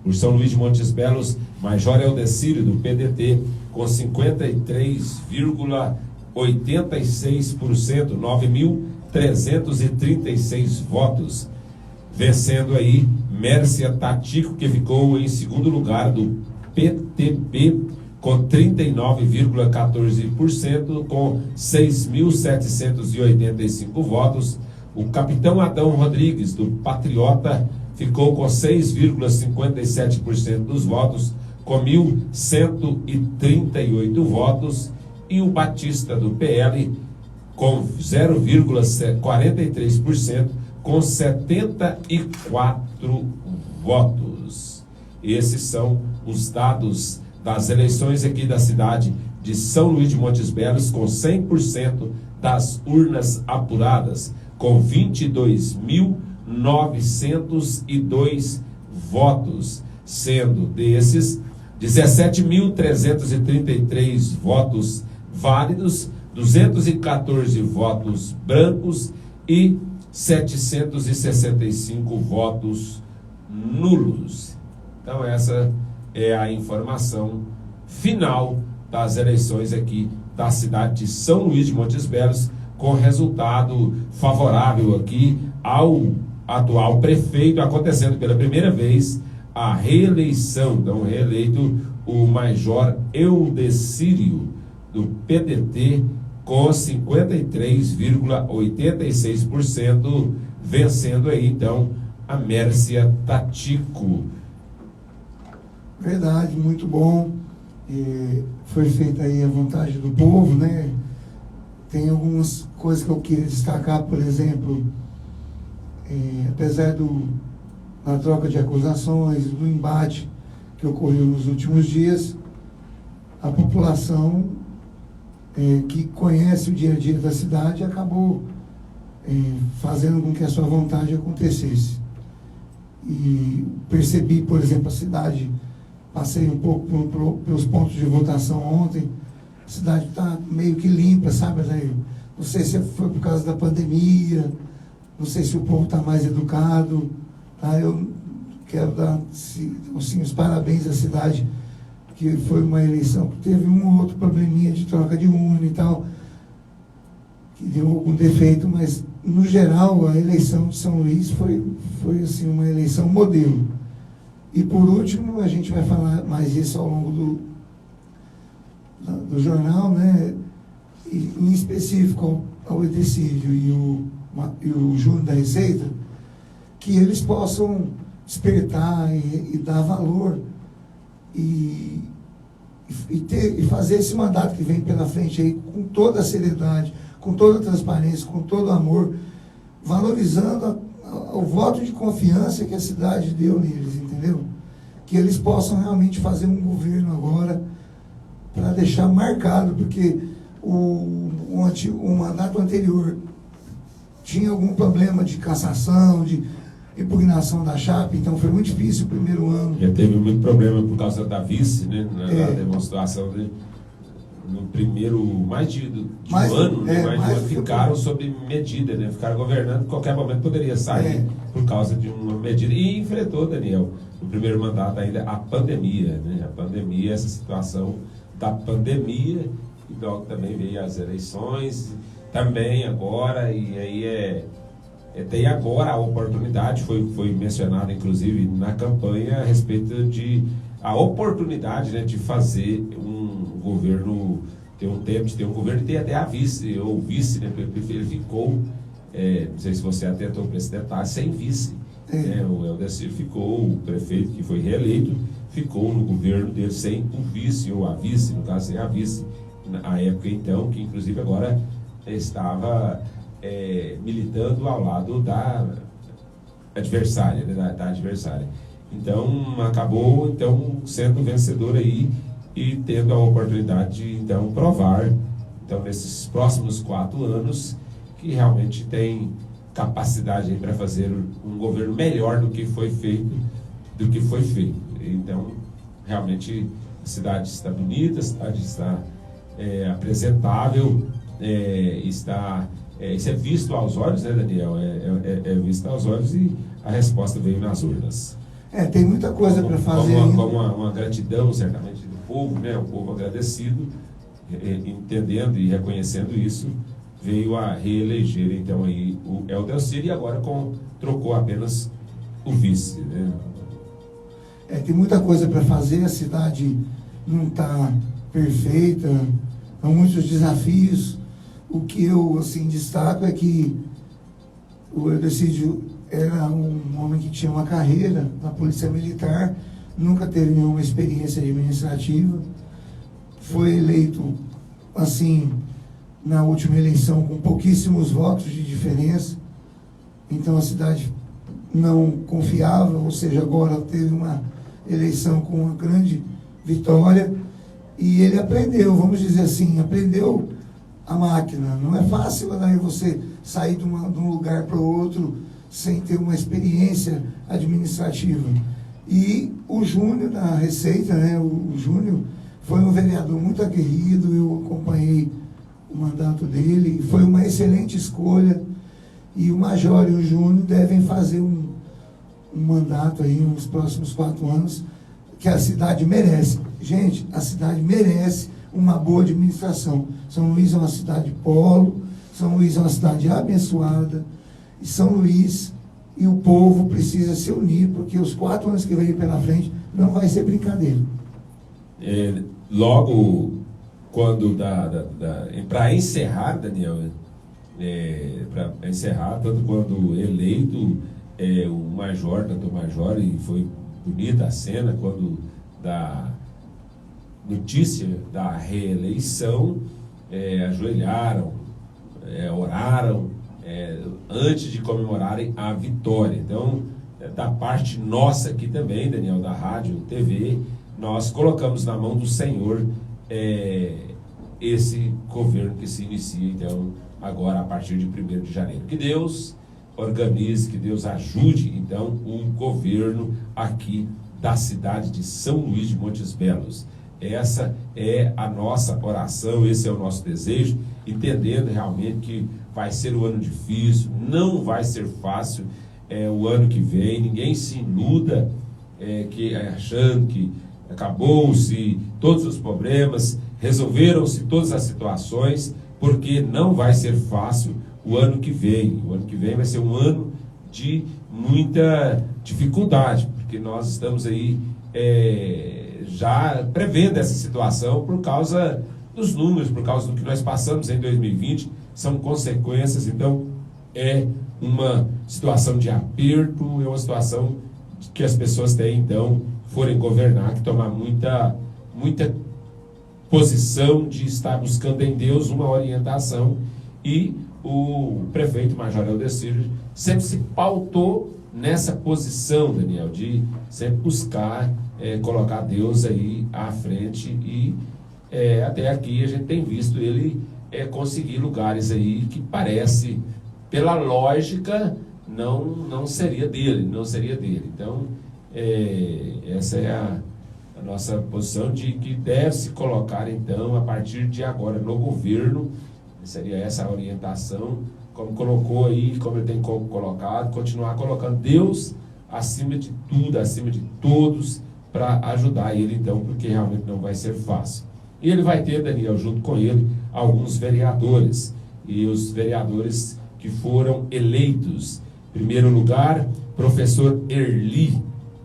Por São Luís de Montes Belos, Major Eudecílio, do PDT, com 53,86%, 9.336 votos. Vencendo aí Mércia Tatico, que ficou em segundo lugar, do PTB, com 39,14%, com 6.785 votos. O Capitão Adão Rodrigues, do Patriota, ficou com 6,57% dos votos, com 1.138 votos. E o Batista, do PL, com 0,43%, com 74 votos. Esses são os dados das eleições aqui da cidade de São Luís de Montes Belos, com 100% das urnas apuradas, com 22.902 votos, sendo desses 17.333 votos válidos, 214 votos brancos e 765 votos nulos. Então essa é a informação final das eleições aqui da cidade de São Luís de Montes Belos, com resultado favorável aqui ao atual prefeito, acontecendo pela primeira vez a reeleição. Então, reeleito o Major Eudecílio, do PDT, com 53,86%, vencendo aí, então, a Mércia Tatico. Verdade, muito bom. Foi feita aí a vontade do povo, né? Tem algumas coisas que eu queria destacar, por exemplo, apesar da troca de acusações, do embate que ocorreu nos últimos dias, a população que conhece o dia a dia da cidade acabou fazendo com que a sua vontade acontecesse. E percebi, por exemplo, a cidade, passei um pouco pelos pontos de votação ontem, a cidade está meio que limpa, sabe, Jair? Não sei se foi por causa da pandemia, não sei se o povo está mais educado, tá? Eu quero dar assim, os parabéns à cidade, que foi uma eleição que teve um ou outro probleminha de troca de urna e tal, que deu algum defeito, mas no geral a eleição de São Luís foi assim, uma eleição modelo. E por último, a gente vai falar mais isso ao longo do jornal, né? E, em específico ao Eudecílio e o Júnior da Receita, que eles possam despertar e dar valor e fazer esse mandato que vem pela frente aí com toda a seriedade, com toda a transparência, com todo o amor, valorizando o voto de confiança que a cidade deu neles, entendeu? Que eles possam realmente fazer um governo agora para deixar marcado, porque o mandato anterior tinha algum problema de cassação, de impugnação da chapa, então foi muito difícil o primeiro ano. Já teve muito problema por causa da vice, né? Na demonstração no primeiro, mais de um ano, ficaram sob medida, né? Ficaram governando, qualquer momento poderia sair por causa de uma medida. E enfrentou, Daniel, no primeiro mandato ainda, a pandemia, né? A pandemia, essa situação da pandemia, e logo também veio as eleições, também agora, e aí tem agora a oportunidade, foi mencionado inclusive na campanha a respeito de a oportunidade, né, de fazer um governo, ter um tempo de ter um governo e ter até a vice, ou vice, né, ele ficou, não sei se você atentou para esse detalhe, sem vice. Né, o Eudecílio ficou, o prefeito que foi reeleito, ficou no governo dele sem o vice, ou a vice, no caso sem a vice, na época então, que inclusive agora estava militando ao lado da adversária, né, da adversária. Então, acabou então sendo vencedor aí e tendo a oportunidade de então provar, então, nesses próximos 4 anos, que realmente tem capacidade para fazer um governo melhor do que foi feito. Então, realmente, a cidade está bonita, a cidade está apresentável, isso é visto aos olhos, né, Daniel? É visto aos olhos e a resposta veio nas urnas. Tem muita coisa para fazer ainda. Como uma gratidão, certamente, do povo, né? O povo agradecido, entendendo e reconhecendo isso, veio a reeleger, então, aí o Eldelcir, e agora trocou apenas o vice, né? Tem muita coisa para fazer, a cidade não está perfeita, há muitos desafios. O que eu, assim, destaco é que o Eldelcir era um homem que tinha uma carreira na Polícia Militar, nunca teve nenhuma experiência administrativa, foi eleito, assim, na última eleição com pouquíssimos votos de diferença, então a cidade não confiava, ou seja, agora teve uma eleição com uma grande vitória, e ele aprendeu, vamos dizer assim, aprendeu a máquina. Não é fácil daí você sair de um lugar para o outro sem ter uma experiência administrativa. E o Júnior da Receita, né, o Júnior foi um vereador muito aguerrido, eu acompanhei o mandato dele, foi uma excelente escolha, e o Major e o Júnior devem fazer um mandato aí nos próximos 4 anos, que a cidade merece. Gente, a cidade merece uma boa administração. São Luís é uma cidade polo, São Luís é uma cidade abençoada, e São Luís e o povo precisa se unir, porque os 4 anos que vem pela frente não vai ser brincadeira. Logo, quando para encerrar, Daniel, para encerrar, tanto quando eleito o major, tanto o major, e foi bonita a cena quando da notícia da reeleição, ajoelharam, oraram, antes de comemorarem a vitória. Então, da parte nossa aqui também, Daniel, da Rádio TV, nós colocamos na mão do Senhor esse governo que se inicia, então, agora a partir de 1º de janeiro. Que Deus organize, que Deus ajude, então, o governo aqui da cidade de São Luís de Montes Belos. Essa é a nossa oração, esse é o nosso desejo, entendendo realmente que vai ser um ano difícil, não vai ser fácil o ano que vem. Ninguém se iluda achando que acabou-se todos os problemas, resolveram-se todas as situações, porque não vai ser fácil o ano que vem. O ano que vem vai ser um ano de muita dificuldade, porque nós estamos aí já prevendo essa situação por causa dos números, por causa do que nós passamos em 2020, são consequências. Então, é uma situação de aperto, é uma situação que as pessoas têm, então, forem governar, que tomar muita posição de estar buscando em Deus uma orientação, e o prefeito Major Eldelcir sempre se pautou nessa posição, Daniel, de sempre buscar colocar Deus aí à frente, e até aqui a gente tem visto ele conseguir lugares aí que parece, pela lógica, não seria dele. Então, essa é a nossa posição, de que deve se colocar, então, a partir de agora no governo, seria essa a orientação, como colocou aí, como ele tem colocado, continuar colocando Deus acima de tudo, acima de todos, para ajudar ele, então, porque realmente não vai ser fácil. E ele vai ter, Daniel, junto com ele, alguns vereadores, e os vereadores que foram eleitos. Em primeiro lugar, professor Erli,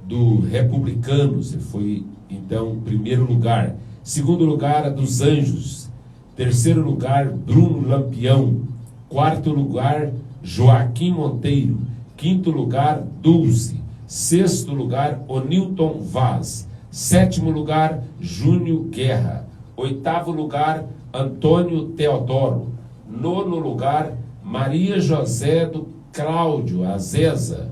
do Republicanos, ele foi, então, primeiro lugar. Segundo lugar, a dos Anjos. Terceiro lugar, Bruno Lampião. Quarto lugar, Joaquim Monteiro. Quinto lugar, Dulce. Sexto lugar, Onilton Vaz. Sétimo lugar, Júnior Guerra. Oitavo lugar, Antônio Teodoro. Nono lugar, Maria José do Cláudio Azeza.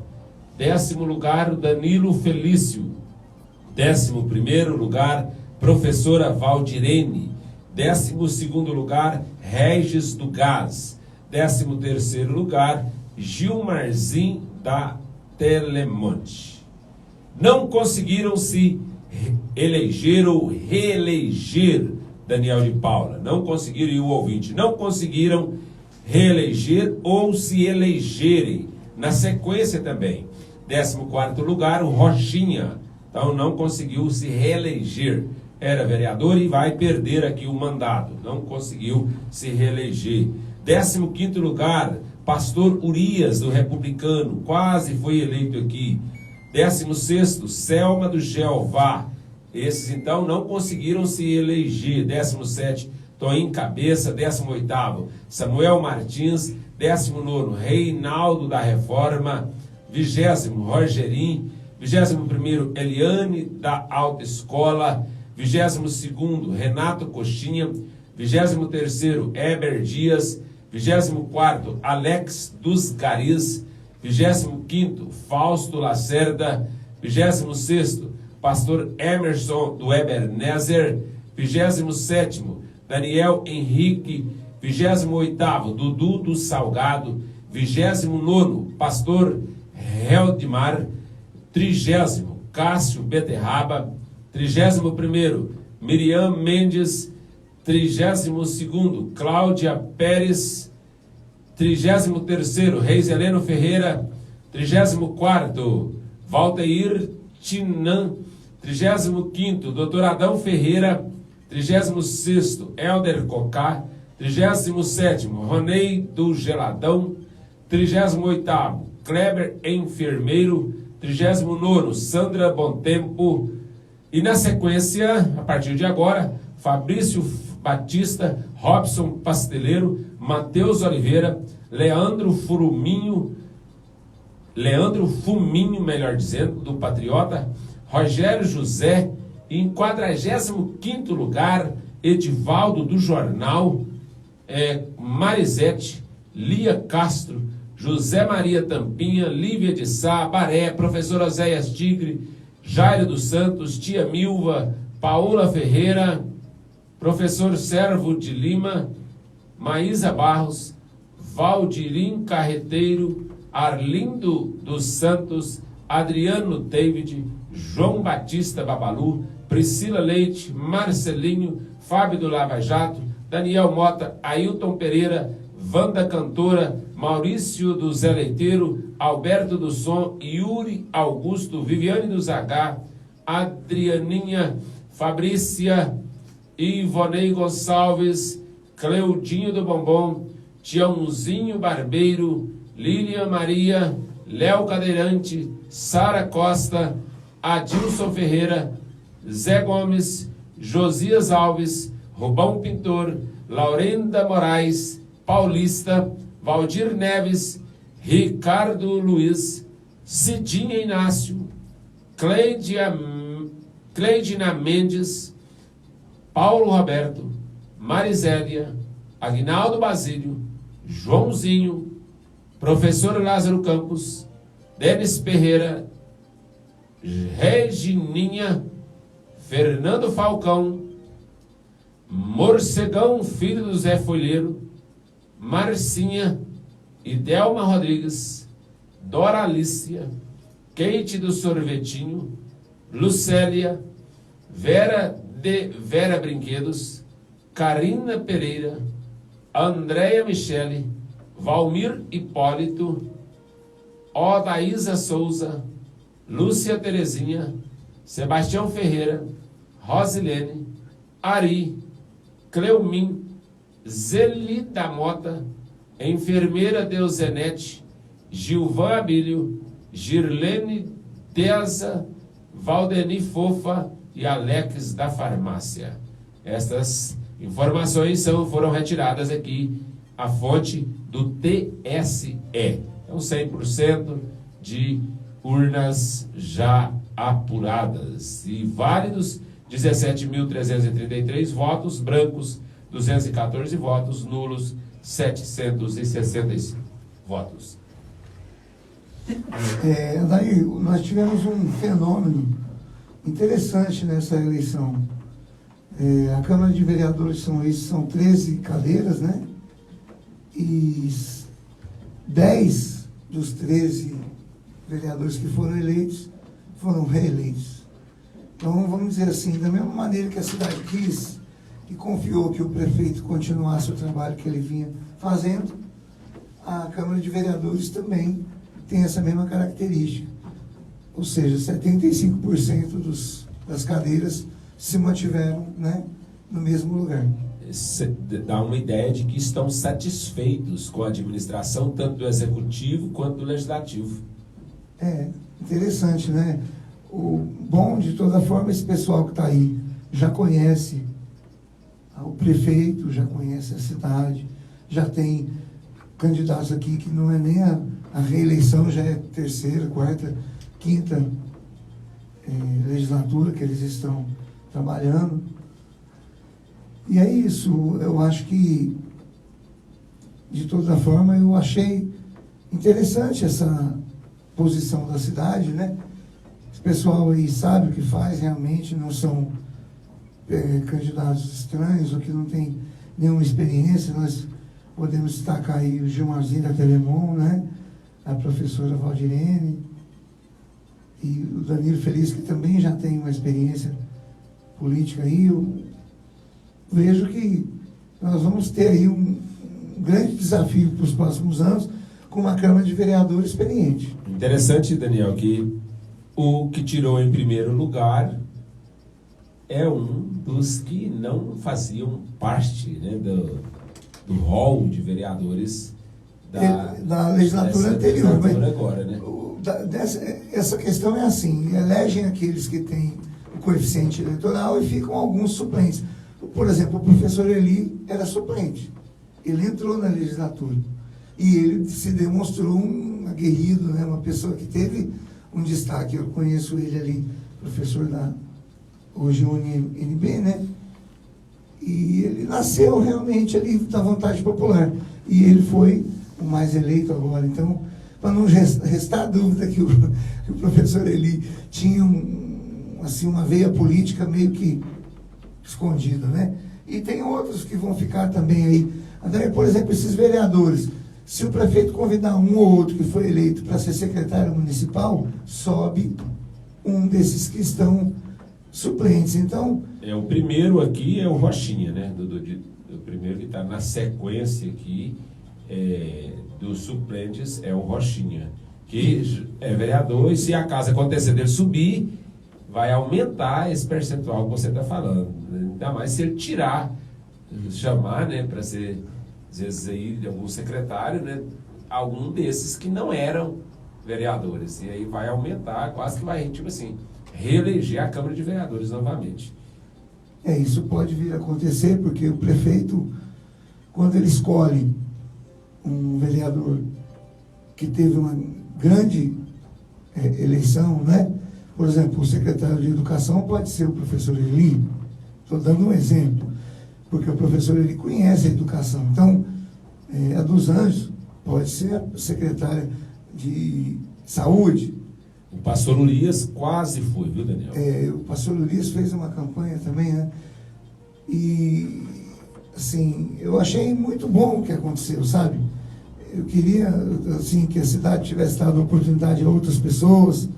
10º lugar, Danilo Felício. 11º lugar, professora Valdirene. 12º lugar, Regis do Gás. 13º lugar, Gilmarzinho da Telemonte. Não conseguiram se eleger ou reeleger, Daniel de Paula. Não conseguiram, e o ouvinte, não conseguiram reeleger ou se elegerem. Na sequência também, 14º lugar, o Rochinha. Então não conseguiu se reeleger. Era vereador e vai perder aqui o mandato. Não conseguiu se reeleger. 15º lugar, pastor Urias, do Republicano. Quase foi eleito aqui. 16º, Selma do Jeová. Esses, então, não conseguiram se eleger. 17º, Toim Cabeça. 18º, Samuel Martins. 19º, Reinaldo da Reforma. 20º, Rogerinho. 21º, Eliane da Alta Escola. 22º, Renato Coxinha. 23º, Eber Dias. 24º, Alex dos Garis. 25º, Fausto Lacerda. 26º, Pastor Emerson do Ebenezer. 27º, Daniel Henrique. 28º, Dudu do Salgado. 29º, Pastor Heldmar. 30º, Cássio Beterraba. 31º, Miriam Mendes. 32º, Cláudia Pérez. 33º, Reis Heleno Ferreira. 34º, Valdeir Tinan. 35º, Dr. Adão Ferreira. 36º, Helder Cocá. 37º, Ronei do Geladão. 38º, Kleber Enfermeiro. 39º, Sandra Bontempo. E na sequência, a partir de agora, Fabrício Batista, Robson Pasteleiro, Matheus Oliveira, Leandro Fuminho, melhor dizendo, do Patriota, Rogério José, e em 45º lugar, Edivaldo do Jornal, Marisete, Lia Castro, José Maria Tampinha, Lívia de Sá, Baré, professor Oséias Tigre, Jairo dos Santos, Tia Milva, Paola Ferreira, professor Servo de Lima, Maísa Barros, Valdirim Carreteiro, Arlindo dos Santos, Adriano David, João Batista Babalu, Priscila Leite, Marcelinho, Fábio do Lava Jato, Daniel Mota, Ailton Pereira, Wanda Cantora, Maurício do Zé Leiteiro, Alberto do Som, Yuri Augusto, Viviane do Zagá, Adrianinha, Fabrícia, Ivonei Gonçalves, Cleudinho do Bombom, Tiãozinho Barbeiro, Lilian Maria, Léo Cadeirante, Sara Costa, Adilson Ferreira, Zé Gomes, Josias Alves, Rubão Pintor, Laurenda Moraes, Paulista, Valdir Neves, Ricardo Luiz, Cidinha Inácio, Cleidina Mendes, Paulo Roberto, Marizélia, Aguinaldo Basílio, Joãozinho, professor Lázaro Campos, Denis Ferreira, Regininha, Fernando Falcão, Morcegão, filho do Zé Folheiro, Marcinha, Idelma Rodrigues, Doralícia, Kate do Sorvetinho, Lucélia, Vera Brinquedos, Karina Pereira, Andréia Michele, Valmir Hipólito, Odaísa Souza, Lúcia Terezinha, Sebastião Ferreira, Rosilene, Ari, Cleumin, Zelida Mota, Enfermeira Deusenete, Gilvan Abílio, Girlene Deza, Valdeni Fofa e Alex da Farmácia. Estas informações foram retiradas aqui, a fonte do TSE. Então, 100% de urnas já apuradas e válidos, 17.333 votos, brancos 214 votos, nulos 765 votos. Daí, nós tivemos um fenômeno interessante nessa eleição. A Câmara de Vereadores são 13 cadeiras, né? E 10 dos 13 vereadores que foram eleitos foram reeleitos. Então, vamos dizer assim, da mesma maneira que a cidade quis e confiou que o prefeito continuasse o trabalho que ele vinha fazendo, a Câmara de Vereadores também tem essa mesma característica. ou seja, 75% das cadeiras se mantiveram, né, no mesmo lugar. Dá uma ideia de que estão satisfeitos com a administração, tanto do Executivo quanto do Legislativo. Interessante, né? O bom, de toda forma, esse pessoal que está aí já conhece o prefeito, já conhece a cidade, já tem candidatos aqui que não é nem a reeleição, já é terceira, quarta, quinta legislatura que eles estão trabalhando. E é isso, eu acho que, de toda forma, eu achei interessante essa posição da cidade, né? Esse pessoal aí sabe o que faz, realmente não são candidatos estranhos ou que não tem nenhuma experiência. Nós podemos destacar aí o Gilmarzinho da Telemon, né? A professora Valdirene e o Danilo Feliz, que também já tem uma experiência política aí. Eu vejo que nós vamos ter aí um grande desafio para os próximos anos com uma Câmara de Vereadores experiente. Interessante, Daniel, que o que tirou em primeiro lugar é um dos que não faziam parte, né, do hall de vereadores da legislatura anterior. Legislatura agora, né? Essa questão é assim: elegem aqueles que têm o coeficiente eleitoral e ficam alguns suplentes. Por exemplo, o professor Eli era suplente. Ele entrou na legislatura e ele se demonstrou um aguerrido, né, uma pessoa que teve um destaque. Eu conheço ele ali, professor hoje UNB, né? E ele nasceu realmente ali da vontade popular. E ele foi o mais eleito agora. Então, para não restar dúvida que o professor Eli tinha uma veia política meio que escondida, né? E tem outros que vão ficar também aí. André, por exemplo, esses vereadores, se o prefeito convidar um ou outro que foi eleito para ser secretário municipal, sobe um desses que estão suplentes. Então, o primeiro aqui é o Rochinha, né? O primeiro que está na sequência aqui dos suplentes é o Rochinha, que é vereador, e se a casa acontecer dele subir, vai aumentar esse percentual que você está falando. Ainda mais se ele chamar, né, para ser, às vezes, aí, algum secretário, né, algum desses que não eram vereadores. E aí vai aumentar, quase que vai, tipo assim, reeleger a Câmara de Vereadores novamente. Isso pode vir a acontecer, porque o prefeito, quando ele escolhe um vereador que teve uma grande eleição, né? Por exemplo, o secretário de Educação pode ser o professor Eli. Estou dando um exemplo, porque o professor Eli conhece a educação. Então, a dos Anjos pode ser a secretária de Saúde. O pastor Urias quase foi, viu, Daniel? O pastor Urias fez uma campanha também, né? E, assim, eu achei muito bom o que aconteceu, sabe? Eu queria, assim, que a cidade tivesse dado oportunidade a outras pessoas,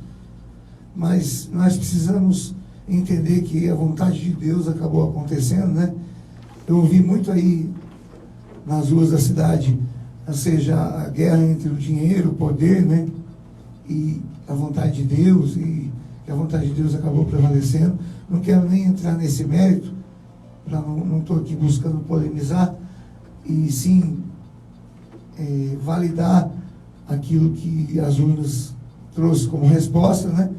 mas nós precisamos entender que a vontade de Deus acabou acontecendo, né? Eu ouvi muito aí nas ruas da cidade, ou seja, a guerra entre o dinheiro, o poder, né? E a vontade de Deus, e que a vontade de Deus acabou prevalecendo. Não quero nem entrar nesse mérito, não estou aqui buscando polemizar, e sim validar aquilo que as urnas trouxe como resposta, né?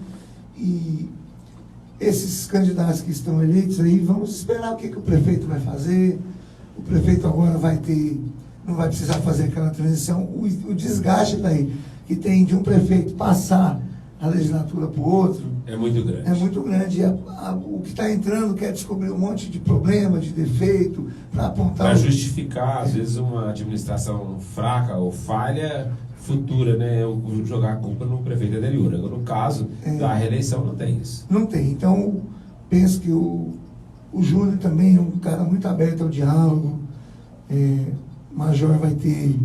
E esses candidatos que estão eleitos aí, vamos esperar o que o prefeito vai fazer. O prefeito agora não vai precisar fazer aquela transição. O desgaste daí que tem de um prefeito passar a legislatura para o outro é muito grande. É muito grande. O que está entrando quer descobrir um monte de problema, de defeito, para apontar... Para justificar, às vezes, uma administração fraca ou falha futura, né? Jogar a culpa no prefeito anterior. Agora, no caso da reeleição, não tem isso. Não tem. Então, penso que o Júnior também é um cara muito aberto ao diálogo. Major vai ter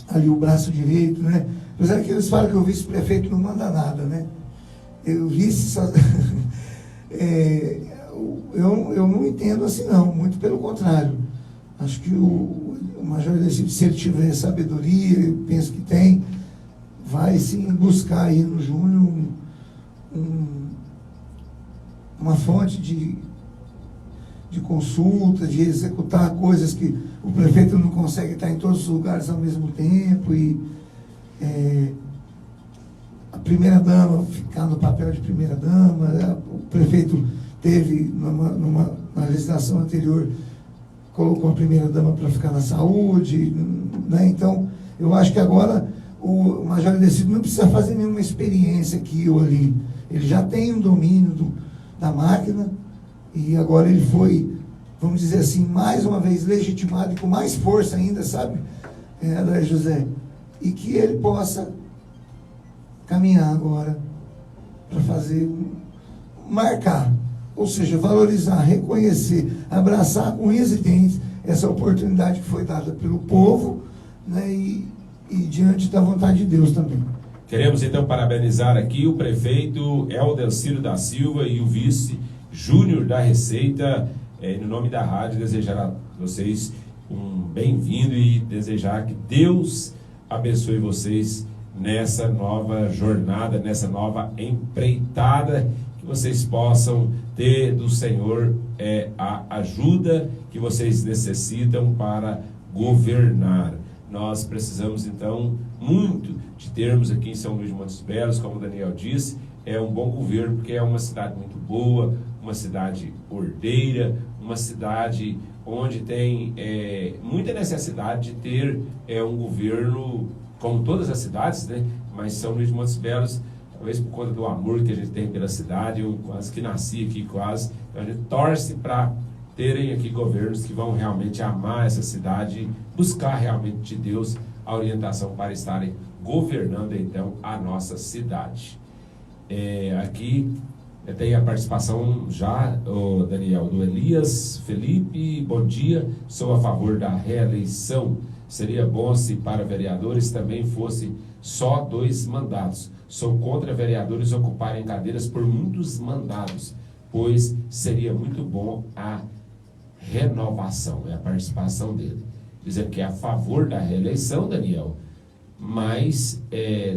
ali o braço direito, né? Apesar que eles falam que o vice-prefeito não manda nada, né? Eu vice só... eu não entendo assim, não. Muito pelo contrário. Acho que o Major, se ele tiver sabedoria, eu penso que tem, vai sim buscar aí no Júnior uma fonte de consulta, de executar coisas que o prefeito não consegue estar em todos os lugares ao mesmo tempo, e a primeira-dama ficar no papel de primeira-dama. O prefeito teve, na legislação anterior, colocou a primeira-dama para ficar na saúde, né? Então, eu acho que agora o Major Idecídio não precisa fazer nenhuma experiência aqui ou ali. Ele já tem um domínio da máquina, e agora ele foi, vamos dizer assim, mais uma vez legitimado, e com mais força ainda, sabe, André José? E que ele possa caminhar agora para fazer, marcar, ou seja, valorizar, reconhecer, abraçar com unhas e dentes essa oportunidade que foi dada pelo povo, né, e diante da vontade de Deus também. Queremos então parabenizar aqui o prefeito Eldelciro da Silva e o vice Júnior da Receita, no nome da rádio, desejar a vocês um bem-vindo e desejar que Deus abençoe vocês nessa nova jornada, nessa nova empreitada, que vocês possam ter do Senhor a ajuda que vocês necessitam para governar. Nós precisamos então muito de termos aqui em São Luís de Montes Belos, como o Daniel disse, um bom governo, porque é uma cidade muito boa, uma cidade ordeira, uma cidade onde tem muita necessidade de ter um governo, como todas as cidades, né? Mas São Luís de Montes Belos, talvez por conta do amor que a gente tem pela cidade, eu quase que nasci aqui, quase, então a gente torce para terem aqui governos que vão realmente amar essa cidade, buscar realmente de Deus a orientação para estarem governando então a nossa cidade. Aqui tem a participação já, Daniel, do Elias Felipe. Bom dia, sou a favor da reeleição. Seria bom se para vereadores também fosse só 2 mandatos. Sou contra vereadores ocuparem cadeiras por muitos mandatos, pois seria muito bom a renovação. É a participação dele, dizendo que é a favor da reeleição, Daniel, mas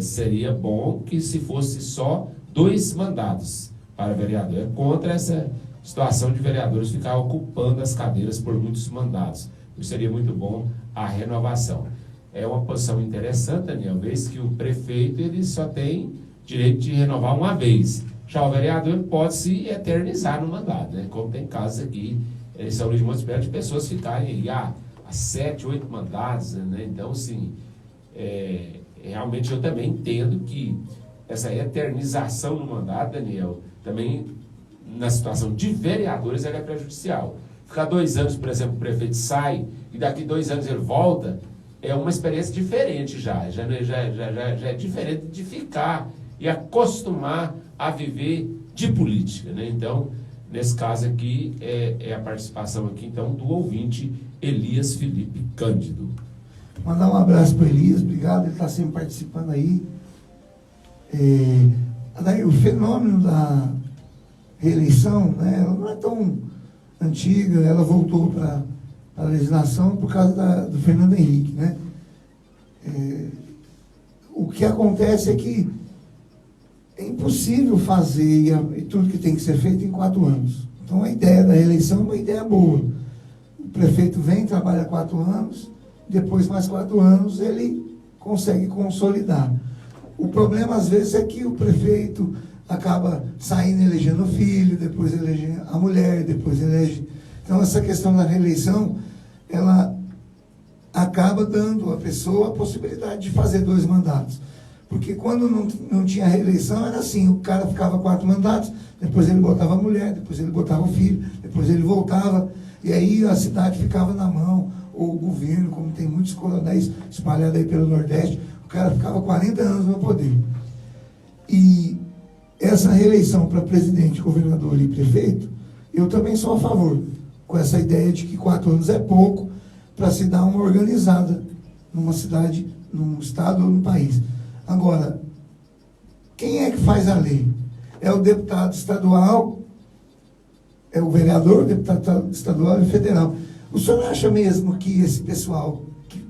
seria bom que se fosse só 2 mandatos para vereador. É contra essa situação de vereadores ficar ocupando as cadeiras por muitos mandatos. Seria muito bom a renovação. É uma posição interessante, Daniel, vez que o prefeito ele só tem direito de renovar uma vez. Já o vereador pode se eternizar no mandato, né? Como tem casos aqui em São Luís de Montes Belos de pessoas ficarem há 7, 8 mandatos, né? Então, sim, realmente eu também entendo que essa eternização no mandato, Daniel, também na situação de vereadores ela é prejudicial. Ficar 2 anos, por exemplo, o prefeito sai e daqui 2 anos ele volta, é uma experiência diferente já é diferente de ficar e acostumar a viver de política, né? Então, nesse caso aqui, é a participação aqui, então, do ouvinte Elias Felipe Cândido. Mandar um abraço para o Elias, obrigado, ele está sempre participando aí. Daí, o fenômeno da reeleição, né, ela não é tão antiga, ela voltou para a legislação por causa do Fernando Henrique, né? O que acontece é que é impossível fazer e tudo que tem que ser feito em 4 anos. Então, a ideia da reeleição é uma ideia boa. O prefeito vem, trabalha 4 anos, depois mais 4 anos ele consegue consolidar. O problema, às vezes, é que o prefeito acaba saindo elegendo o filho, depois elege a mulher, depois elege... Então, essa questão da reeleição, ela acaba dando à pessoa a possibilidade de fazer 2 mandatos. Porque quando não tinha reeleição, era assim, o cara ficava 4 mandatos, depois ele botava a mulher, depois ele botava o filho, depois ele voltava, e aí a cidade ficava na mão, ou o governo, como tem muitos coronéis espalhados aí pelo Nordeste, o cara ficava 40 anos no poder. E essa reeleição para presidente, governador e prefeito, eu também sou a favor, com essa ideia de que 4 anos é pouco para se dar uma organizada numa cidade, num estado ou no país. Agora, quem é que faz a lei? É o deputado estadual, é o vereador, o deputado estadual e federal. O senhor acha mesmo que esse pessoal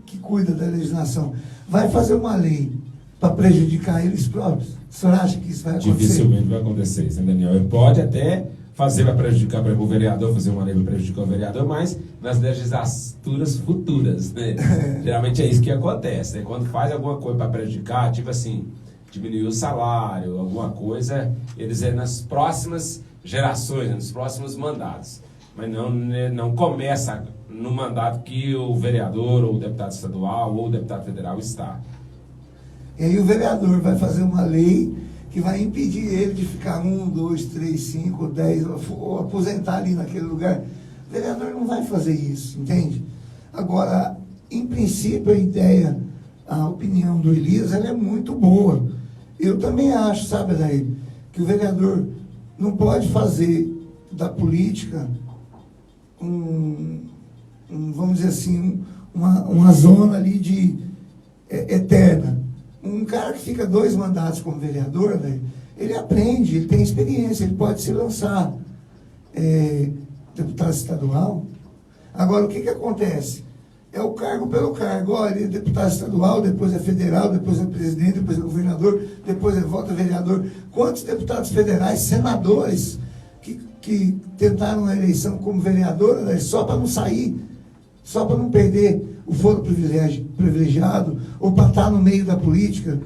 que cuida da legislação vai fazer uma lei para prejudicar eles próprios? O senhor acha que isso vai acontecer? Dificilmente vai acontecer isso, hein, Daniel? Ele pode até fazer para prejudicar, por exemplo, o vereador, fazer uma lei para prejudicar o vereador, mas nas legislaturas futuras, né? Geralmente é isso que acontece, né? Quando faz alguma coisa para prejudicar, tipo assim, diminuir o salário, alguma coisa, eles é nas próximas gerações, nos próximos mandatos. Mas não começa no mandato que o vereador, ou o deputado estadual, ou o deputado federal está. E aí o vereador vai fazer uma lei que vai impedir ele de ficar 1, 2, 3, 5, 10, ou aposentar ali naquele lugar. O vereador não vai fazer isso, entende? Agora, em princípio, a ideia, a opinião do Elias, ela é muito boa. Eu também acho, sabe, Adair, que o vereador não pode fazer da política vamos dizer assim, uma zona ali de eterna. Um cara que fica 2 mandatos como vereador, né, ele aprende, ele tem experiência, ele pode se lançar deputado estadual. Agora, o que acontece? É o cargo pelo cargo. Olha, ele é deputado estadual, depois é federal, depois é presidente, depois é governador, depois volta vereador. Quantos deputados federais, senadores, que tentaram a eleição como vereador, né, só para não sair, só para não perder o foro privilegiado, ou para estar no meio da política?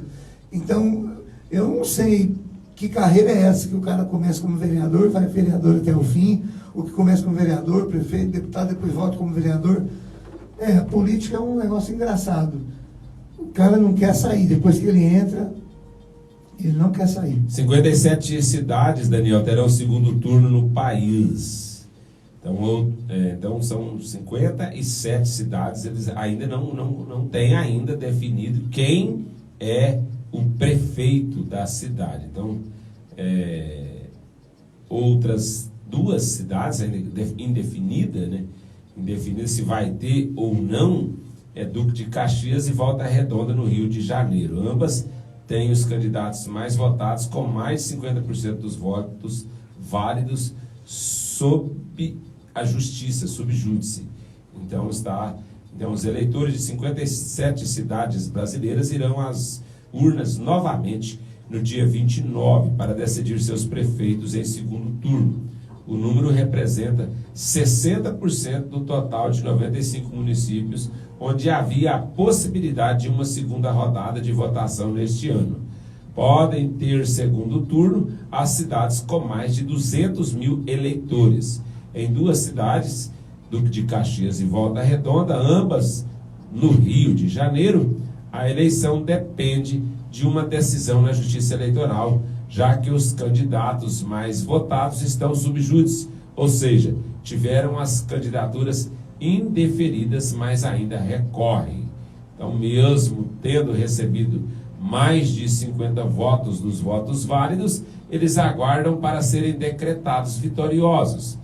Então, eu não sei que carreira é essa, que o cara começa como vereador, vai vereador até o fim, ou que começa como vereador, prefeito, deputado, depois volta como vereador. A política é um negócio engraçado. O cara não quer sair, depois que ele entra, ele não quer sair. 57 cidades, Daniel, terão segundo turno no país. Então são 57 cidades, eles ainda não têm ainda definido quem é o prefeito da cidade. Então, outras 2 cidades ainda indefinidas, né? Indefinida se vai ter ou não, é Duque de Caxias e Volta Redonda, no Rio de Janeiro. Ambas têm os candidatos mais votados, com mais de 50% dos votos válidos sob a justiça, sob júdice. Então, os eleitores de 57 cidades brasileiras irão às urnas novamente no dia 29 para decidir seus prefeitos em segundo turno. O número representa 60% do total de 95 municípios, onde havia a possibilidade de uma segunda rodada de votação neste ano. Podem ter segundo turno as cidades com mais de 200 mil eleitores. Em 2 cidades, Duque de Caxias e Volta Redonda, ambas no Rio de Janeiro, a eleição depende de uma decisão na Justiça Eleitoral, já que os candidatos mais votados estão sob júdice, ou seja, tiveram as candidaturas indeferidas, mas ainda recorrem. Então, mesmo tendo recebido mais de 50 votos dos votos válidos, eles aguardam para serem decretados vitoriosos.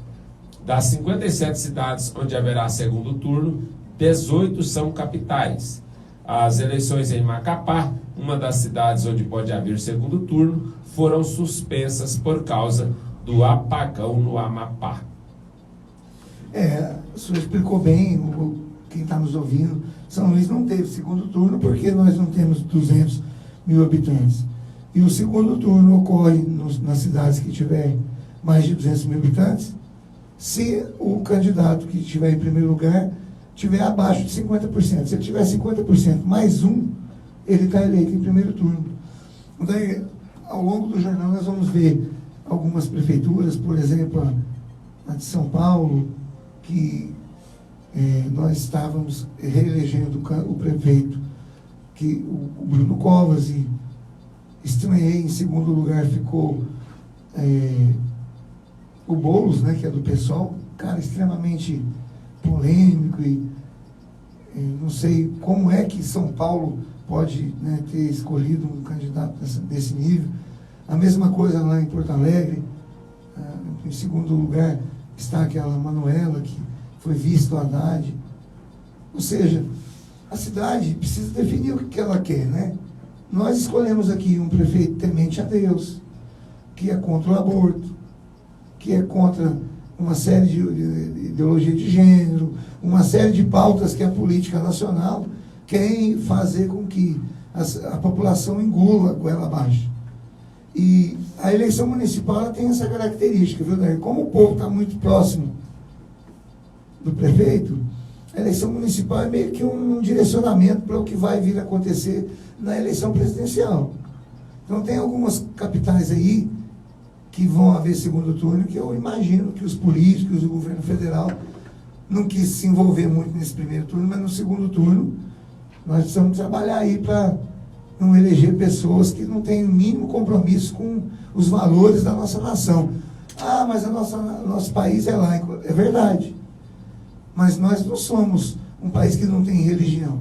Das 57 cidades onde haverá segundo turno, 18 são capitais. As eleições em Macapá, uma das cidades onde pode haver segundo turno, foram suspensas por causa do apagão no Amapá. O senhor explicou bem, quem está nos ouvindo. São Luís não teve segundo turno porque nós não temos 200 mil habitantes. E o segundo turno ocorre nas cidades que tiverem mais de 200 mil habitantes, se o candidato que estiver em primeiro lugar tiver abaixo de 50%. Se ele tiver 50% mais um, ele está eleito em primeiro turno. Daí, ao longo do jornal, nós vamos ver algumas prefeituras, por exemplo, a de São Paulo, que nós estávamos reelegendo o prefeito, o Bruno Covas, e estranhei, em segundo lugar ficou o Boulos, né, que é do PSOL, cara extremamente polêmico, e não sei como é que São Paulo pode, né, ter escolhido um candidato desse nível. A mesma coisa lá em Porto Alegre. Em segundo lugar está aquela Manuela, que foi visto a Haddad. Ou seja, a cidade precisa definir o que ela quer, né? Nós escolhemos aqui um prefeito temente a Deus, que é contra o aborto, que é contra uma série de ideologia de gênero, uma série de pautas que a política nacional quer fazer com que a população engula a goela abaixo. E a eleição municipal ela tem essa característica, viu, Daí? Como o povo está muito próximo do prefeito, a eleição municipal é meio que um direcionamento para o que vai vir a acontecer na eleição presidencial. Então tem algumas capitais aí que vão haver segundo turno, que eu imagino que os políticos, o governo federal, não quis se envolver muito nesse primeiro turno, mas no segundo turno nós precisamos trabalhar aí para não eleger pessoas que não têm o mínimo compromisso com os valores da nossa nação. Ah, mas nosso país é laico. É verdade. Mas nós não somos um país que não tem religião.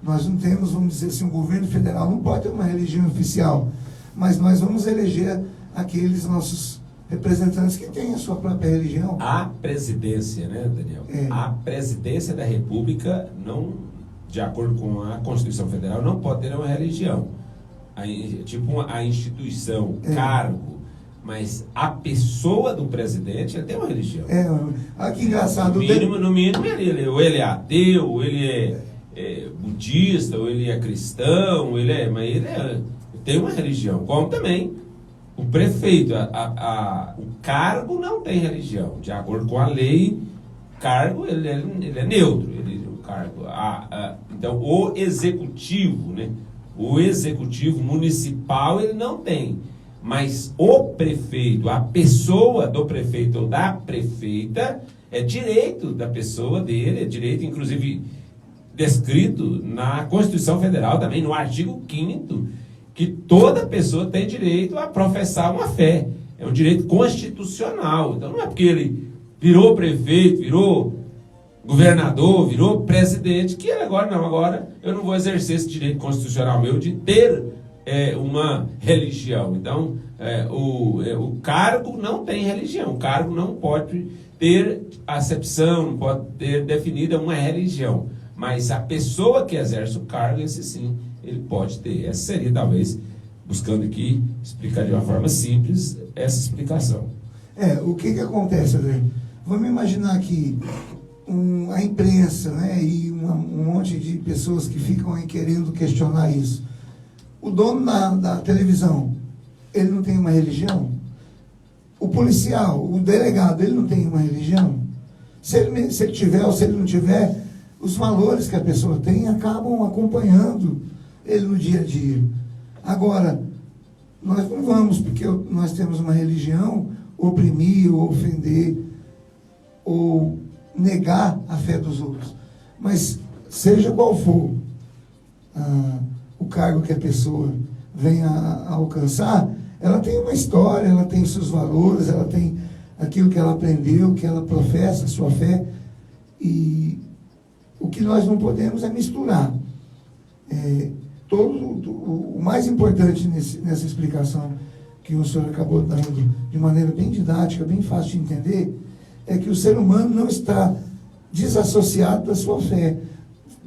Nós não temos, vamos dizer assim, um governo federal não pode ter uma religião oficial. Mas nós vamos eleger aqueles nossos representantes que têm a sua própria religião. A presidência, né, Daniel? A presidência da República, não, de acordo com a Constituição Federal, não pode ter uma religião. Tipo a instituição, cargo. Mas a pessoa do presidente, ele tem uma religião. Olha que engraçado. No mínimo ou ele é ateu, ou ele é budista, ou ele é cristão, mas ele tem uma religião. Como também o prefeito, o cargo não tem religião. De acordo com a lei, o cargo ele é neutro. Então, o executivo, né? O executivo municipal, ele não tem. Mas o prefeito, a pessoa do prefeito ou da prefeita, é direito da pessoa dele, é direito, inclusive, descrito na Constituição Federal, também no artigo 5º, que toda pessoa tem direito a professar uma fé. É um direito constitucional. Então, não é porque ele virou prefeito, virou governador, virou presidente, que ele agora eu não vou exercer esse direito constitucional meu de ter uma religião. Então, o cargo não tem religião. O cargo não pode ter acepção, não pode ter definida uma religião. Mas a pessoa que exerce o cargo, esse sim, ele pode ter. Essa seria, talvez, buscando aqui explicar de uma forma simples essa explicação. O que acontece, André? Vamos imaginar que a imprensa, né, e um monte de pessoas que ficam aí querendo questionar isso. O dono da televisão, ele não tem uma religião? O policial, o delegado, ele não tem uma religião? Se ele tiver ou se ele não tiver, os valores que a pessoa tem acabam acompanhando ele no dia a dia. Agora, nós não vamos, porque nós temos uma religião, oprimir ou ofender ou negar a fé dos outros. Mas, seja qual for o cargo que a pessoa venha a alcançar, ela tem uma história, ela tem seus valores, ela tem aquilo que ela aprendeu, que ela professa, a sua fé. E o que nós não podemos é misturar. O mais importante nessa explicação que o senhor acabou dando de maneira bem didática, bem fácil de entender, é que o ser humano não está desassociado da sua fé,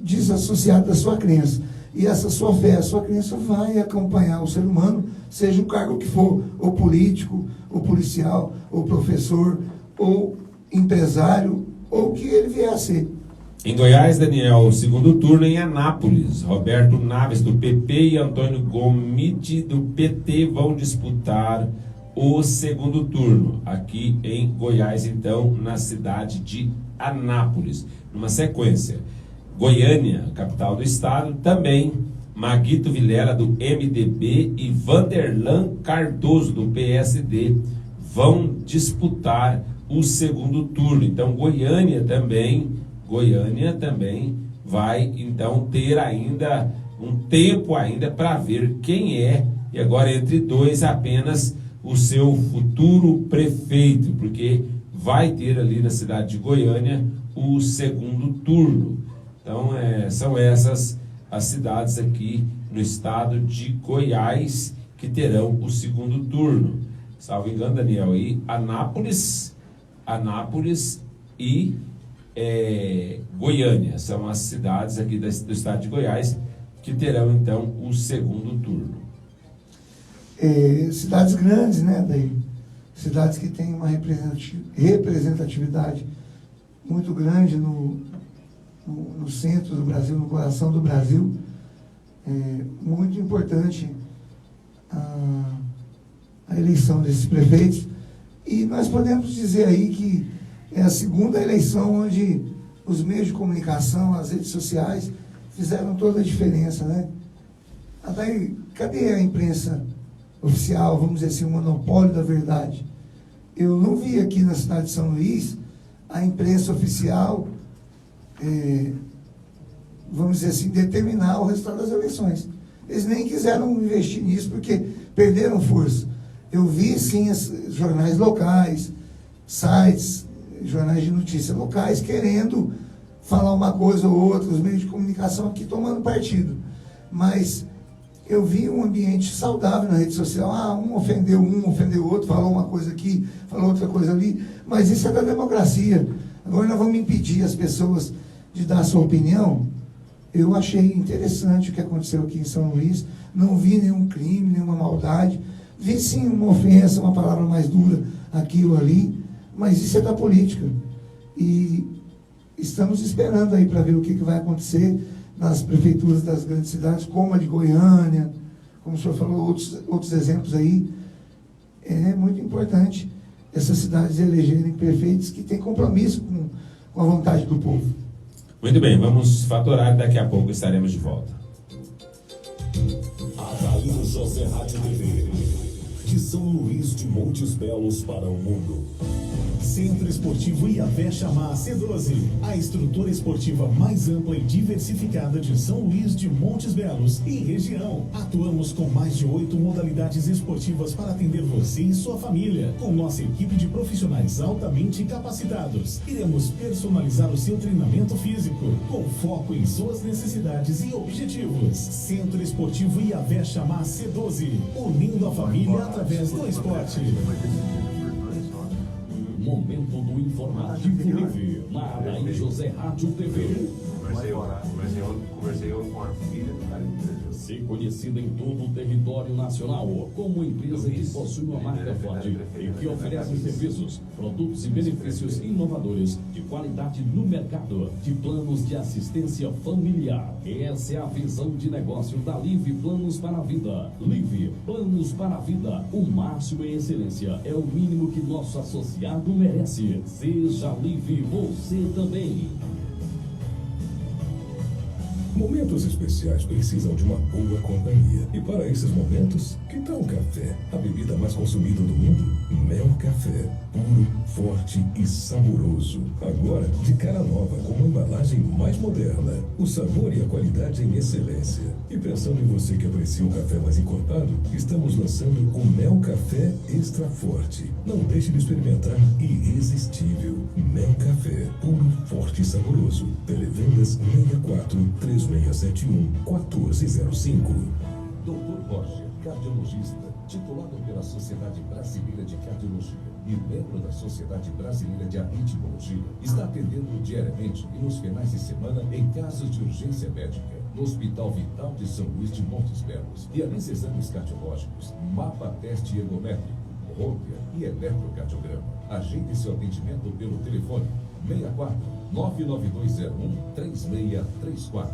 desassociado da sua crença. E essa sua fé, a sua crença vai acompanhar o ser humano, seja o cargo que for, ou político, ou policial, ou professor, ou empresário, ou o que ele vier a ser. Em Goiás, Daniel, segundo turno em Anápolis. Roberto Naves, do PP, e Antônio Gomide, do PT, vão disputar o segundo turno. Aqui em Goiás, então, na cidade de Anápolis. Numa sequência, Goiânia, capital do estado, também Maguito Vilela, do MDB, e Vanderlan Cardoso, do PSD, vão disputar o segundo turno. Então, Goiânia também vai, então, ter ainda um tempo ainda para ver quem é, e agora entre dois apenas, o seu futuro prefeito, porque vai ter ali na cidade de Goiânia o segundo turno. Então, são essas as cidades aqui no estado de Goiás que terão o segundo turno. Salvo engano, Daniel, aí Anápolis e Goiânia são as cidades aqui do estado de Goiás que terão, então, o segundo turno. Cidades grandes, né, daí? Cidades que têm uma representatividade muito grande no centro do Brasil, no coração do Brasil. muito importante a eleição desses prefeitos. E nós podemos dizer aí que é a segunda eleição onde os meios de comunicação, as redes sociais, fizeram toda a diferença, né? Daí, cadê a imprensa oficial, vamos dizer assim, o monopólio da verdade? Eu não vi aqui na cidade de São Luís a imprensa oficial, vamos dizer assim, determinar o resultado das eleições. Eles nem quiseram investir nisso porque perderam força. Eu vi, sim, jornais locais, sites, jornais de notícia locais querendo falar uma coisa ou outra, os meios de comunicação aqui tomando partido. Mas eu vi um ambiente saudável na rede social. Um ofendeu o outro, falou uma coisa aqui, falou outra coisa ali. Mas isso é da democracia. Agora nós vamos impedir as pessoas de dar a sua opinião. Eu achei interessante o que aconteceu aqui em São Luís. Não vi nenhum crime, nenhuma maldade. Vi sim uma ofensa, uma palavra mais dura aqui ou ali. Mas isso é da política. E estamos esperando aí para ver o que vai acontecer nas prefeituras das grandes cidades, como a de Goiânia, como o senhor falou, outros exemplos aí. É muito importante essas cidades elegerem prefeitos que têm compromisso com a vontade do povo. Muito bem, vamos faturar e daqui a pouco estaremos de volta. Adair José Rádio TV, de São Luís de Montes Belos para o mundo. Centro Esportivo Iavé Chamar C12, a estrutura esportiva mais ampla e diversificada de São Luís de Montes Belos e região. Atuamos com mais de 8 modalidades esportivas para atender você e sua família. Com nossa equipe de profissionais altamente capacitados, iremos personalizar o seu treinamento físico, com foco em suas necessidades e objetivos. Centro Esportivo Iavé Chamar C12, unindo a família através do esporte. Momento do Informativo Livre, na Adair José Rádio TV. Conversei com a filha do cara. Se conhecida em todo o território nacional como empresa que possui uma marca forte e que oferece serviços, produtos e benefícios inovadores de qualidade no mercado de planos de assistência familiar. Essa é a visão de negócio da Live Planos para a Vida. Live Planos para a Vida. O máximo em excelência é o mínimo que nosso associado merece. Seja Live você também. Momentos especiais precisam de uma boa companhia. E para esses momentos, que tal um café? A bebida mais consumida do mundo? Mel Café. Puro, forte e saboroso. Agora, de cara nova, com uma embalagem mais moderna. O sabor e a qualidade em excelência. E pensando em você que aprecia um café mais encorpado, estamos lançando o Mel Café Extra Forte. Não deixe de experimentar irresistível. Mel Café. Puro, forte e saboroso. Televendas 64-3671-1405. Dr. Roger, cardiologista, titulado pela Sociedade Brasileira de Cardiologia e membro da Sociedade Brasileira de Aritmologia, está atendendo diariamente e nos finais de semana em casos de urgência médica no Hospital Vital de São Luís de Montes Belos. Realiza exames cardiológicos, mapa teste ergométrico, Holter e eletrocardiograma. Agende seu atendimento pelo telefone 64 99201 3634.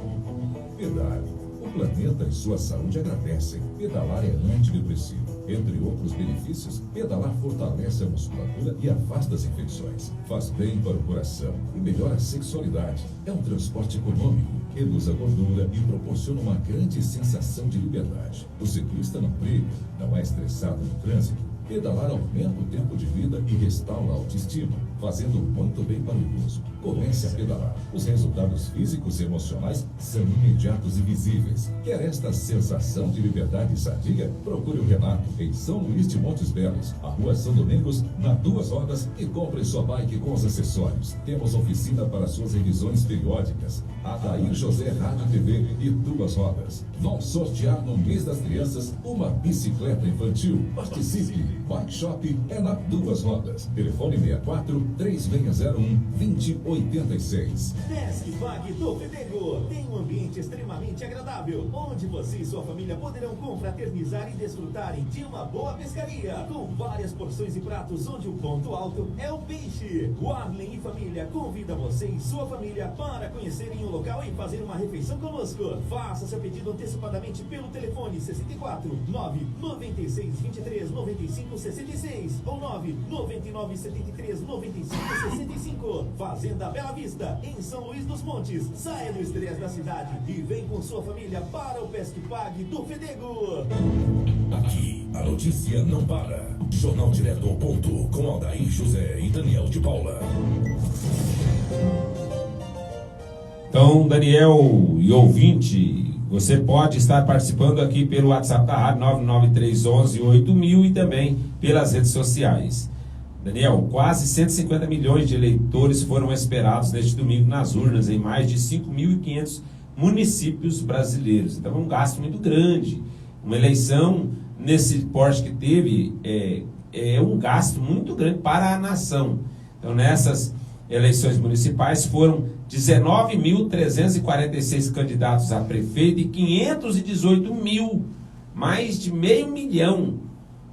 Pedale. O planeta e sua saúde agradecem. Pedalar é antidepressivo. Entre outros benefícios, pedalar fortalece a musculatura e afasta as infecções. Faz bem para o coração e melhora a sexualidade. É um transporte econômico, reduz a gordura e proporciona uma grande sensação de liberdade. O ciclista não briga, não é estressado no trânsito. Pedalar aumenta o tempo de vida e restaura a autoestima, fazendo muito bem para o idoso. Comece a pedalar. Os resultados físicos e emocionais são imediatos e visíveis. Quer esta sensação de liberdade e sadia? Procure o Renato em São Luís de Montes Belos, a Rua São Domingos, na Duas Rodas, e compre sua bike com os acessórios. Temos oficina para suas revisões periódicas. Adair José Rádio TV e Duas Rodas. Vão sortear no mês das crianças uma bicicleta infantil. Participe! Bike Shop é na Duas Rodas. Telefone 64-3601-2086. Pesque Pague do Fedego tem um ambiente extremamente agradável, onde você e sua família poderão confraternizar e desfrutarem de uma boa pescaria, com várias porções e pratos, onde o ponto alto é o peixe. O Arlen e família convida você e sua família para conhecerem o local e fazer uma refeição conosco. Faça seu pedido antecipadamente pelo telefone 64 996 23 95 66 ou 999 73 95 65. Fazenda Bela Vista, em São Luís dos Montes. Saia do estresse da cidade e vem com sua família para o Pesque Pague do Fedego. Aqui, a notícia não para. Jornal Direto ao Ponto, com Aldair José e Daniel de Paula. Então, Daniel e ouvinte, você pode estar participando aqui pelo WhatsApp da rádio 99311-8000 e também pelas redes sociais. Daniel, quase 150 milhões de eleitores foram esperados neste domingo nas urnas em mais de 5.500 municípios brasileiros. Então é um gasto muito grande. Uma eleição nesse porte que teve é um gasto muito grande para a nação. Então nessas eleições municipais foram 19.346 candidatos a prefeito e 518 mil, mais de 500 mil,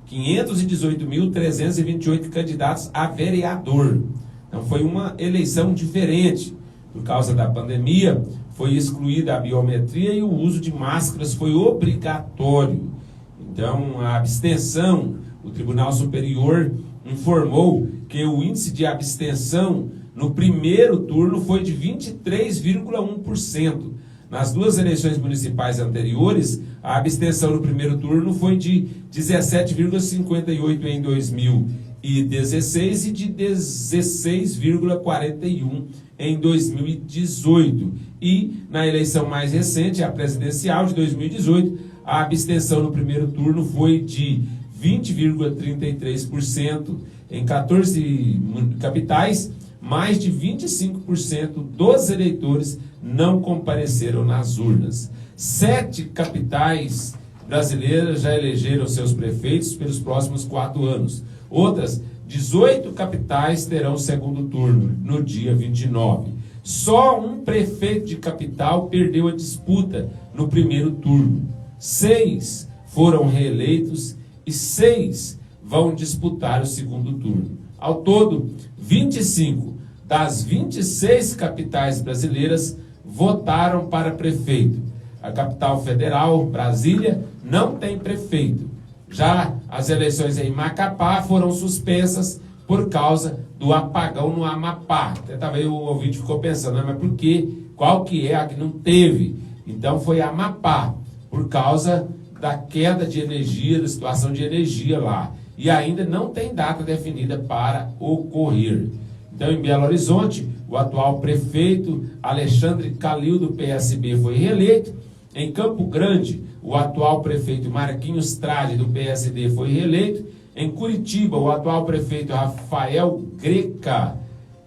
518.328 candidatos a vereador. Então foi uma eleição diferente. Por causa da pandemia, foi excluída a biometria e o uso de máscaras foi obrigatório. Então a abstenção, o Tribunal Superior informou que o índice de abstenção no primeiro turno foi de 23,1%. Nas duas eleições municipais anteriores, a abstenção no primeiro turno foi de 17,58% em 2016 e de 16,41% em 2018. E na eleição mais recente, a presidencial de 2018, a abstenção no primeiro turno foi de 20,33%. Em 14 capitais, mais de 25% dos eleitores não compareceram nas urnas. 7 capitais brasileiras já elegeram seus prefeitos pelos próximos 4 anos. Outras 18 capitais terão segundo turno no dia 29. Só um prefeito de capital perdeu a disputa no primeiro turno. 6 foram reeleitos e 6 vão disputar o segundo turno. Ao todo, 25 das 26 capitais brasileiras votaram para prefeito. A capital federal, Brasília, não tem prefeito. Já as eleições em Macapá foram suspensas por causa do apagão no Amapá. Até talvez o ouvinte ficou pensando, mas por quê? Qual que é a que não teve? Então foi Amapá, por causa da queda de energia, da situação de energia lá. E ainda não tem data definida para ocorrer. Então, em Belo Horizonte, o atual prefeito Alexandre Calil, do PSB, foi reeleito. Em Campo Grande, o atual prefeito Marquinhos Trade, do PSD, foi reeleito. Em Curitiba, o atual prefeito Rafael Greca,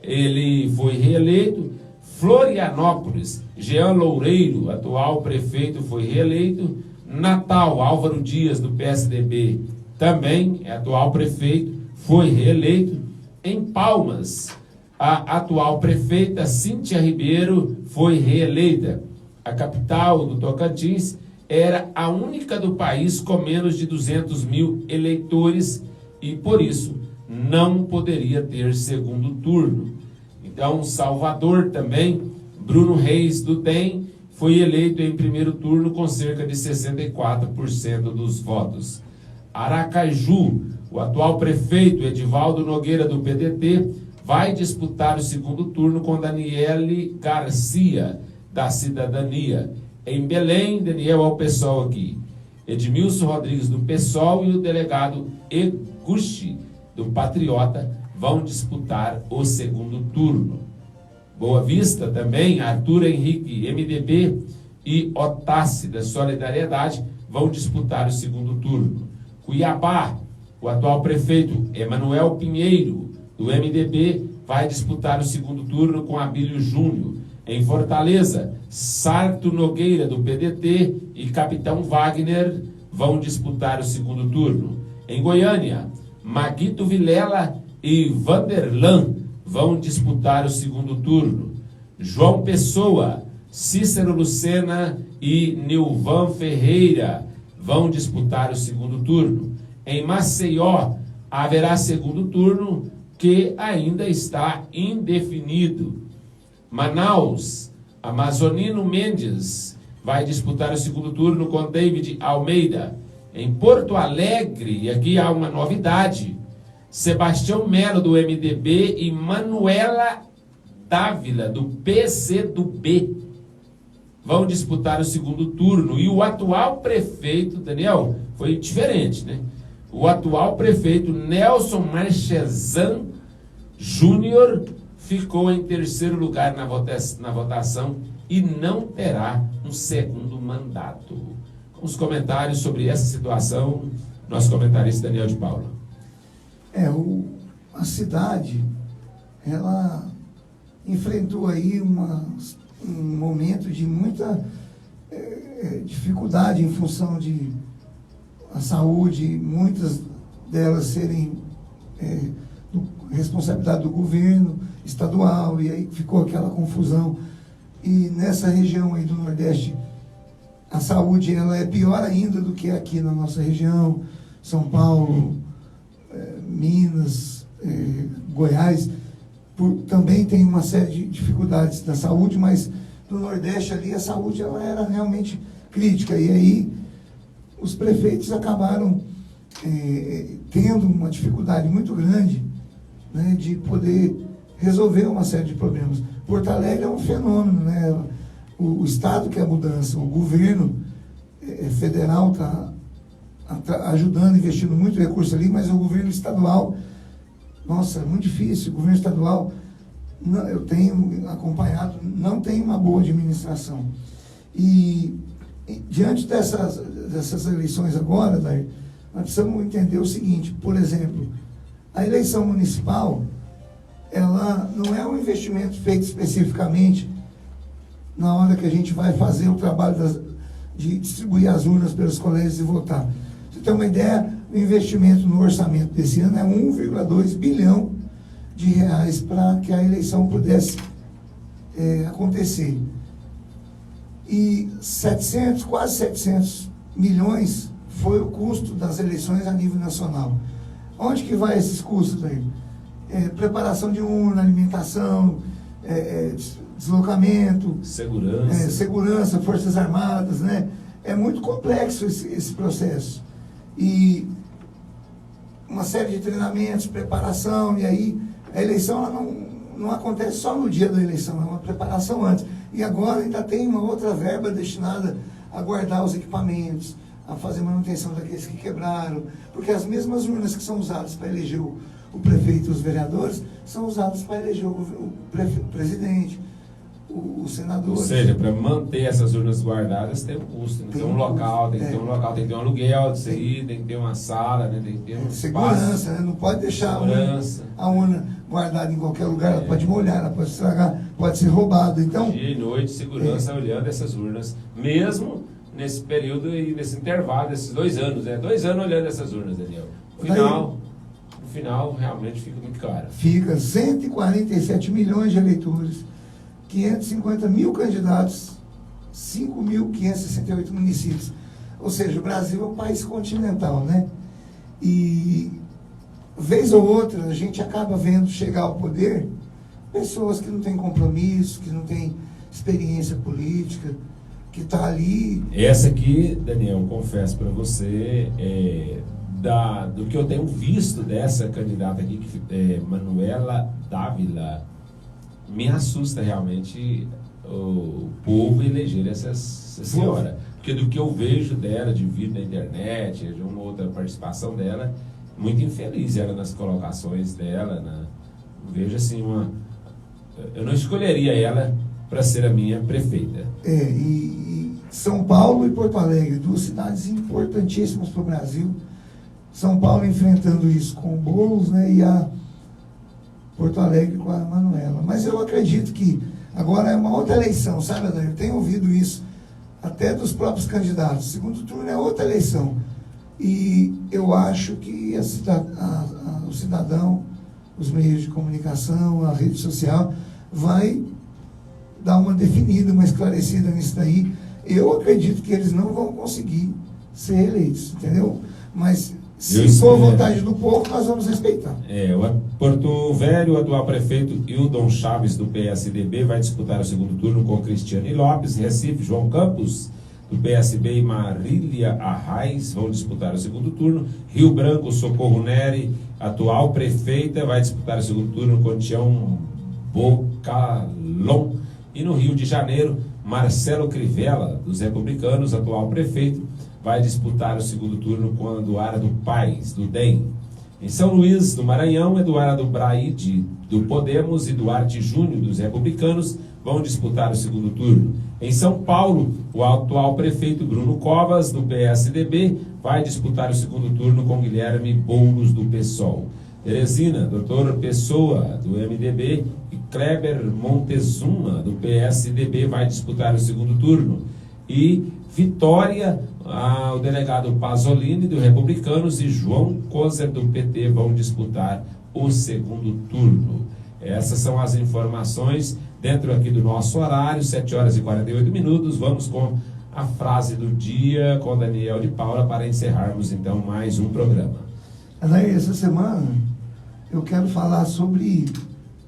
ele foi reeleito. Florianópolis, Jean Loureiro, atual prefeito, foi reeleito. Natal, Álvaro Dias, do PSDB, também é atual prefeito, foi reeleito. Em Palmas, a atual prefeita Cíntia Ribeiro foi reeleita. A capital do Tocantins era a única do país com menos de 200 mil eleitores e, por isso, não poderia ter segundo turno. Então, Salvador também, Bruno Reis do DEM, foi eleito em primeiro turno com cerca de 64% dos votos. Aracaju, o atual prefeito Edivaldo Nogueira, do PDT, vai disputar o segundo turno com Daniele Garcia, da Cidadania. Em Belém, Daniel, ao PSOL aqui, Edmilson Rodrigues, do PSOL, e o delegado Eguchi, do Patriota, vão disputar o segundo turno. Boa Vista também, Arthur Henrique, MDB, e Otassi, da Solidariedade, vão disputar o segundo turno. Cuiabá, o atual prefeito Emanuel Pinheiro, do MDB, vai disputar o segundo turno com Abílio Júnior. Em Fortaleza, Sarto Nogueira, do PDT, e Capitão Wagner vão disputar o segundo turno. Em Goiânia, Maguito Vilela e Vanderlan vão disputar o segundo turno. João Pessoa, Cícero Lucena e Nilvan Ferreira vão disputar o segundo turno. Em Maceió, haverá segundo turno que ainda está indefinido. Manaus, Amazonino Mendes vai disputar o segundo turno com David Almeida. Em Porto Alegre, e aqui há uma novidade, Sebastião Melo, do MDB, e Manuela Dávila, do PCdoB, vão disputar o segundo turno. E o atual prefeito, Daniel, foi diferente, né? O atual prefeito Nelson Marchezan Júnior ficou em terceiro lugar na votação e não terá um segundo mandato. Os comentários sobre essa situação, nosso comentarista Daniel de Paula. A cidade, ela enfrentou aí um momento de muita dificuldade em função de a saúde, muitas delas serem responsabilidade do governo estadual, e aí ficou aquela confusão. E nessa região aí do Nordeste, a saúde ela é pior ainda do que aqui na nossa região, São Paulo, Minas, Goiás, também tem uma série de dificuldades da saúde, mas no Nordeste ali a saúde ela era realmente crítica, e aí os prefeitos acabaram tendo uma dificuldade muito grande, né, de poder resolver uma série de problemas. Porto Alegre é um fenômeno, né? O Estado quer mudança, o governo federal está ajudando, investindo muito recurso ali, mas o governo estadual, nossa, é muito difícil. O governo estadual, eu tenho acompanhado, não tem uma boa administração. E diante dessas eleições agora, nós precisamos entender o seguinte: por exemplo, a eleição municipal, ela não é um investimento feito especificamente na hora que a gente vai fazer o trabalho de distribuir as urnas pelos colégios e votar. Você tem uma ideia, o investimento no orçamento desse ano é 1,2 bilhão de reais para que a eleição pudesse acontecer. E quase 700 milhões foi o custo das eleições a nível nacional. Onde que vai esses custos aí? Preparação de urna, alimentação, deslocamento, segurança, Forças Armadas, né? É muito complexo esse processo. E uma série de treinamentos, preparação, e aí a eleição ela não acontece só no dia da eleição, é uma preparação antes. E agora ainda tem uma outra verba destinada a guardar os equipamentos, a fazer manutenção daqueles que quebraram, porque as mesmas urnas que são usadas para eleger o prefeito e os vereadores são usadas para eleger o presidente, o senador. Ou seja, para manter essas urnas guardadas tem um custo, né? Tem um local, tem que ter um local, tem que ter um aluguel disso aí, tem que ter uma sala, né? Tem que ter um segurança, né? Não pode deixar a urna guardada em qualquer lugar, ela pode molhar, ela pode estragar, pode ser roubada. Então, dia e noite, segurança olhando essas urnas, mesmo nesse período e nesse intervalo, desses 2 anos, né? 2 anos olhando essas urnas, Daniel. No final, realmente fica muito caro. Fica 147 milhões de eleitores, 550 mil candidatos, 5.568 municípios. Ou seja, o Brasil é um país continental, né? E, vez ou outra, a gente acaba vendo chegar ao poder pessoas que não têm compromisso, que não têm experiência política, que está ali... Essa aqui, Daniel, confesso para você, do que eu tenho visto dessa candidata aqui, Manuela Dávila, me assusta realmente o povo eleger essa senhora. Porque do que eu vejo dela, de vídeo na internet, de uma outra participação dela, muito infeliz ela nas colocações dela. Vejo assim, eu não escolheria ela para ser a minha prefeita. E São Paulo e Porto Alegre, 2 cidades importantíssimas para o Brasil. São Paulo enfrentando isso com o Boulos, né, e a Porto Alegre com a Manuela. Mas eu acredito que agora é uma outra eleição, sabe, Adair? Eu tenho ouvido isso até dos próprios candidatos. O segundo turno é outra eleição. E eu acho que o cidadão, os meios de comunicação, a rede social, vai dar uma definida, uma esclarecida nisso daí. Eu acredito que eles não vão conseguir ser eleitos, entendeu? Mas se for vontade do povo, nós vamos respeitar. O Porto Velho, o atual prefeito Hildon Chaves, do PSDB, vai disputar o segundo turno com Cristiane Lopes. Recife, João Campos, do PSB, e Marília Arraes vão disputar o segundo turno. Rio Branco, Socorro Neri, atual prefeita, vai disputar o segundo turno com Tião Bocalon. E no Rio de Janeiro, Marcelo Crivella, dos Republicanos, atual prefeito, vai disputar o segundo turno com Eduardo Paes, do DEM. Em São Luís, do Maranhão, Eduardo Braide, do Podemos, e Duarte Júnior, dos Republicanos, vão disputar o segundo turno. Em São Paulo, o atual prefeito Bruno Covas, do PSDB, vai disputar o segundo turno com Guilherme Boulos, do PSOL. Teresina, Dr. Pessoa, do MDB, e Kleber Montezuma, do PSDB, vai disputar o segundo turno. E Vitória, o delegado Pasolini, do Republicanos, e João Coser, do PT, vão disputar o segundo turno. Essas são as informações dentro aqui do nosso horário, 7 horas e 48 minutos. Vamos com a frase do dia com Daniel de Paula para encerrarmos então mais um programa. Adair, essa semana eu quero falar sobre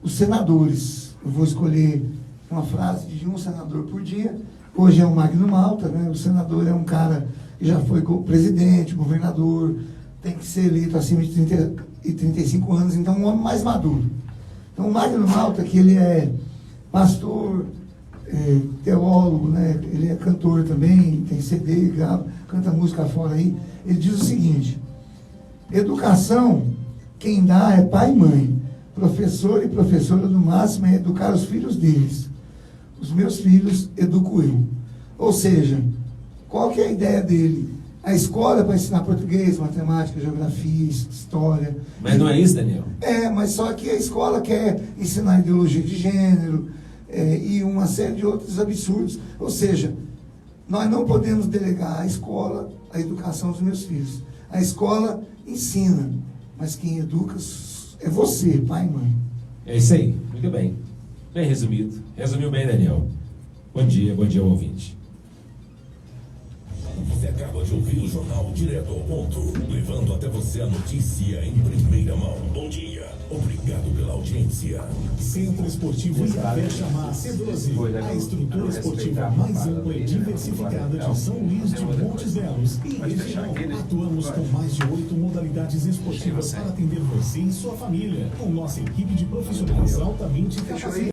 os senadores. Eu vou escolher uma frase de um senador por dia. Hoje é o Magno Malta, né? O senador é um cara que já foi presidente, governador, tem que ser eleito acima de 35 anos, então um homem mais maduro. Então o Magno Malta, que ele é pastor, teólogo, né? Ele é cantor também, tem CD, grava, canta música fora aí. Ele diz o seguinte: educação, quem dá é pai e mãe. Professor e professora, no máximo, é educar os filhos deles. Os meus filhos educo eu. Ou seja, qual que é a ideia dele? A escola é para ensinar português, matemática, geografia, história. Mas não é isso, Daniel? Mas só que a escola quer ensinar ideologia de gênero e uma série de outros absurdos. Ou seja, nós não podemos delegar à escola a educação dos meus filhos. A escola ensina, mas quem educa é você, pai e mãe. É isso aí, muito bem. Bem resumido. Resumiu bem, Daniel. Bom dia ao ouvinte. Você acaba de ouvir o Jornal Direto ao Ponto, levando até você a notícia em primeira mão. Bom dia. Obrigado pela audiência. Centro Esportivo Café Chamar C12, a estrutura esportiva mais ampla e diversificada de São Luís de Montes Belos e região. Atuamos com mais de 8 modalidades esportivas para atender você e sua família, com nossa equipe de profissionais altamente capacitados.